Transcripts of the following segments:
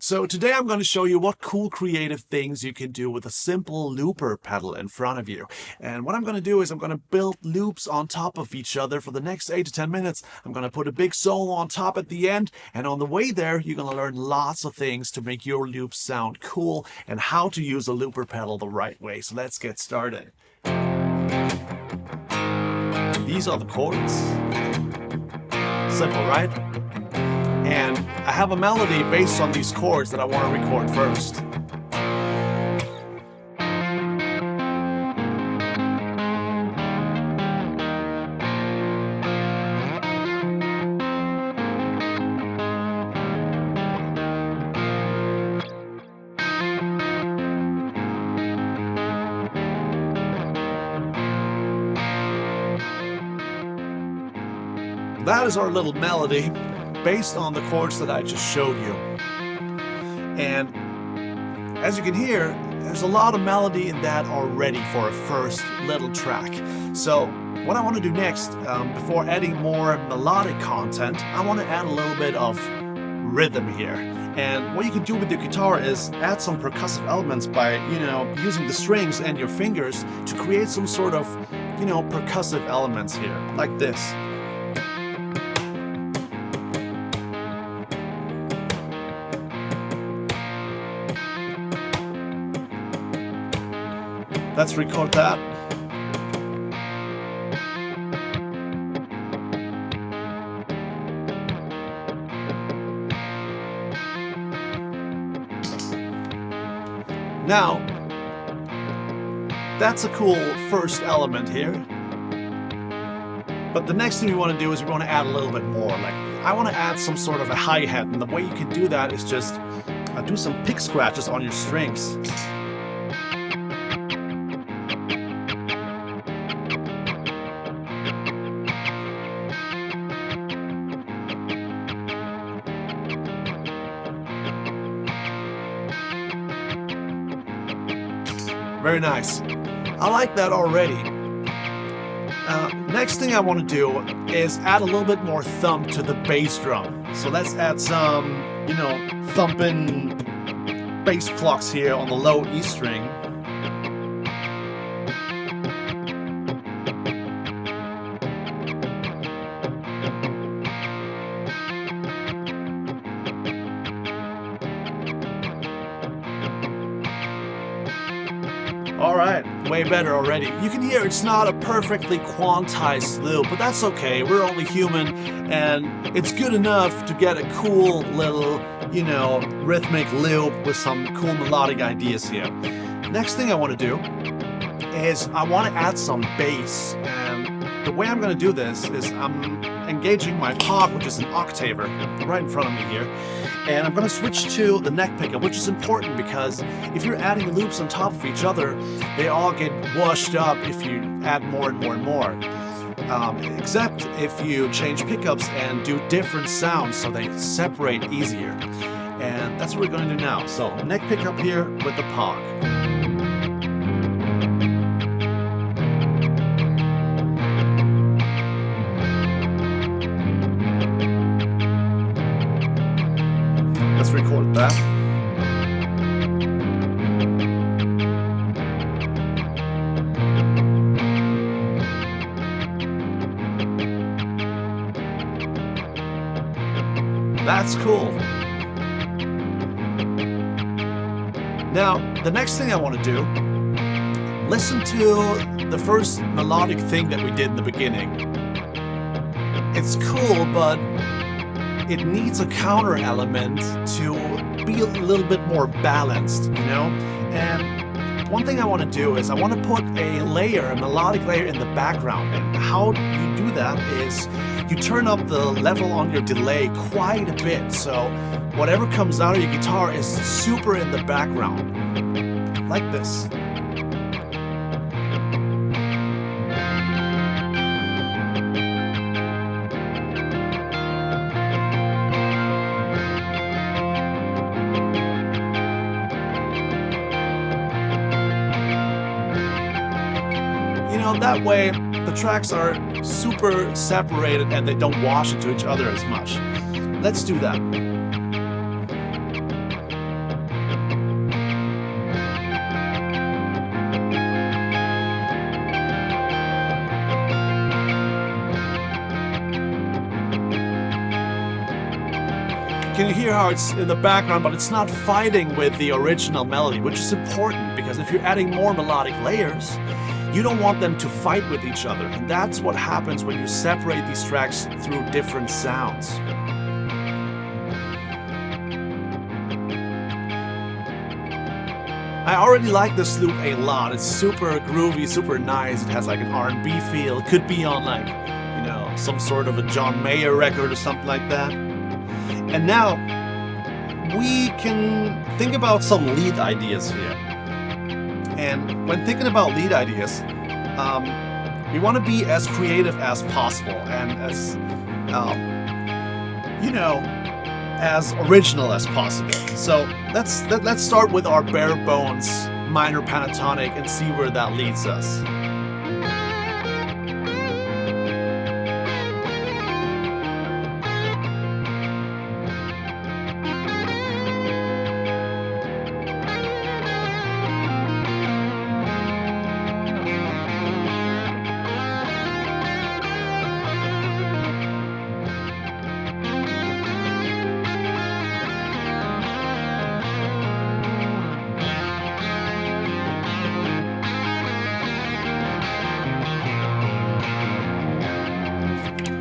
So today I'm going to show you what cool creative things you can do with a simple looper pedal in front of you. And what I'm going to do is I'm going to build loops on top of each other for the next 8 to 10 minutes. I'm going to put a big solo on top at the end, and on the way there you're going to learn lots of things to make your loops sound cool and how to use a looper pedal the right way. So let's get started. These are the chords. Simple, right? And I have a melody based on these chords that I want to record first. That is our little melody based on the chords that I just showed you. And as you can hear, there's a lot of melody in that already for a first little track. So what I want to do next, before adding more melodic content, I want to add a little bit of rhythm here. And what you can do with your guitar is add some percussive elements by, using the strings and your fingers to create some sort of, percussive elements here, like this. Let's record that. Now, that's a cool first element here. But the next thing we want to do is we want to add a little bit more. Like, I want to add some sort of a hi-hat, and the way you can do that is just do some pick scratches on your strings. Very nice. I like that already. Next thing I want to do is add a little bit more thump to the bass drum. So let's add some, thumping bass plucks here on the low E string. Alright, way better already. You can hear it's not a perfectly quantized loop, but that's okay. We're only human, and it's good enough to get a cool little, rhythmic loop with some cool melodic ideas here. Next thing I want to do is I want to add some bass, and the way I'm going to do this is I'm engaging my pot, which is an octaver, right in front of me here. And I'm going to switch to the neck pickup, which is important because if you're adding loops on top of each other, they all get washed up if you add more and more and more. Except if you change pickups and do different sounds so they separate easier. And that's what we're going to do now. So neck pickup here with the pog. Let's record that. That's cool. Now, the next thing I want to do, listen to the first melodic thing that we did in the beginning. It's cool, but it needs a counter element to be a little bit more balanced, And one thing I want to do is I want to put a melodic layer in the background. And how you do that is you turn up the level on your delay quite a bit. So whatever comes out of your guitar is super in the background, like this. That way the tracks are super separated and they don't wash into each other as much. Let's do that. can hear how it's in the background, but it's not fighting with the original melody, which is important because if you're adding more melodic layers, you don't want them to fight with each other. And that's what happens when you separate these tracks through different sounds. I already like this loop a lot. It's super groovy, super nice. It has like an R&B feel. It could be on like, you know, some sort of a John Mayer record or something like that. And now we can think about some lead ideas here. And when thinking about lead ideas, we want to be as creative as possible and as, you know, as original as possible. So let's start with our bare bones minor pentatonic and see where that leads us.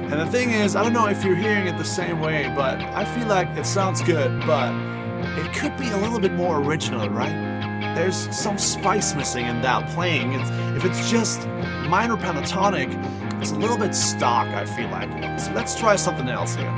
And the thing is, I don't know if you're hearing it the same way, but I feel like it sounds good, but it could be a little bit more original, right? There's some spice missing in that playing. If it's just minor pentatonic, it's a little bit stock, I feel like. So let's try something else here.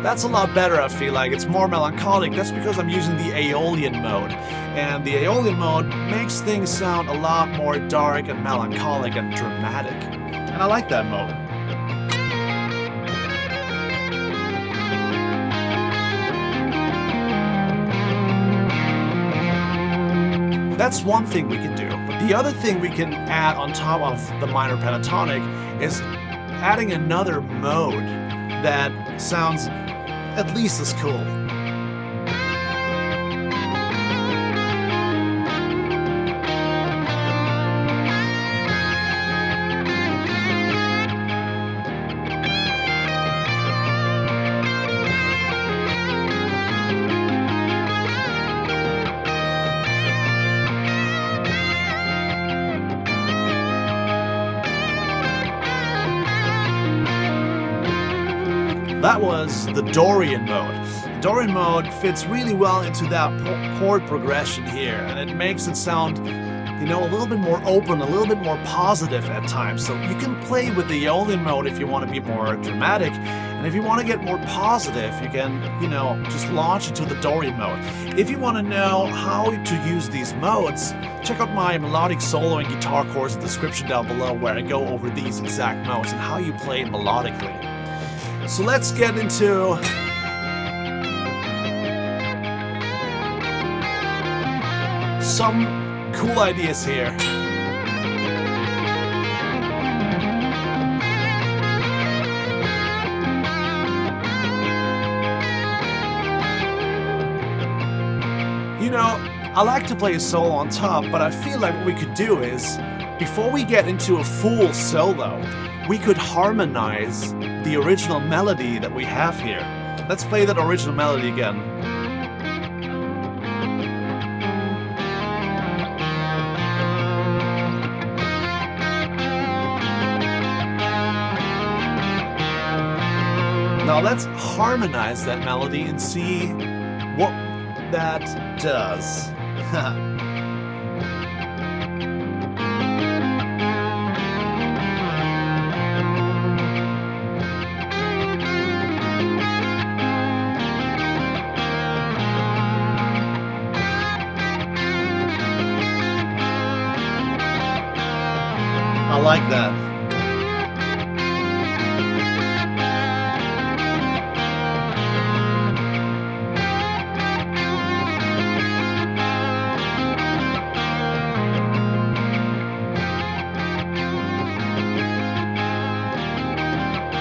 That's a lot better, I feel like. It's more melancholic. That's because I'm using the Aeolian mode. And the Aeolian mode makes things sound a lot more dark and melancholic and dramatic. And I like that mode. That's one thing we can do. But the other thing we can add on top of the minor pentatonic is adding another mode that sounds at least as cool. That was the Dorian mode. Dorian mode fits really well into that chord progression here, and it makes it sound, you know, a little bit more open, a little bit more positive at times. So you can play with the Aeolian mode if you want to be more dramatic, and if you want to get more positive, you can, you know, just launch into the Dorian mode. If you want to know how to use these modes, check out my melodic solo and guitar course in the description down below, where I go over these exact modes and how you play melodically. So let's get into some cool ideas here. You know, I like to play a solo on top, but I feel like what we could do is, before we get into a full solo, we could harmonize the original melody that we have here. Let's play that original melody again. Now let's harmonize that melody and see what that does. I like that.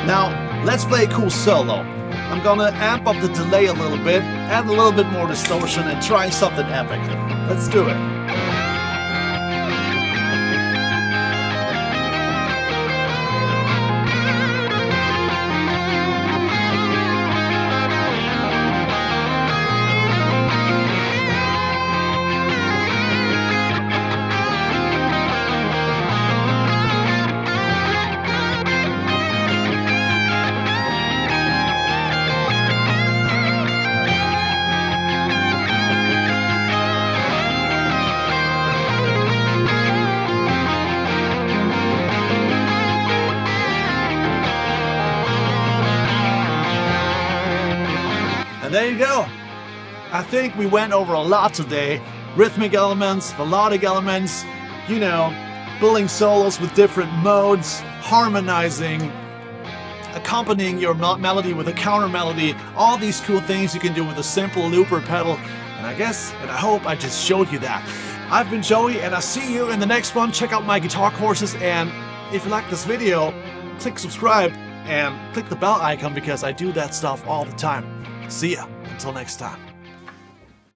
Now, let's play a cool solo. I'm I'm gonna amp up the delay a little bit, add a little bit more distortion, and try something epic. Let's do it. And there you go. I think we went over a lot today. Rhythmic elements, melodic elements, you know, building solos with different modes, harmonizing, accompanying your melody with a counter melody, all these cool things you can do with a simple looper pedal. And I guess, and I hope I just showed you that. I've been Joey, and I'll see you in the next one. Check out my guitar courses, and if you like this video, click subscribe and click the bell icon because I do that stuff all the time. See ya. Until next time.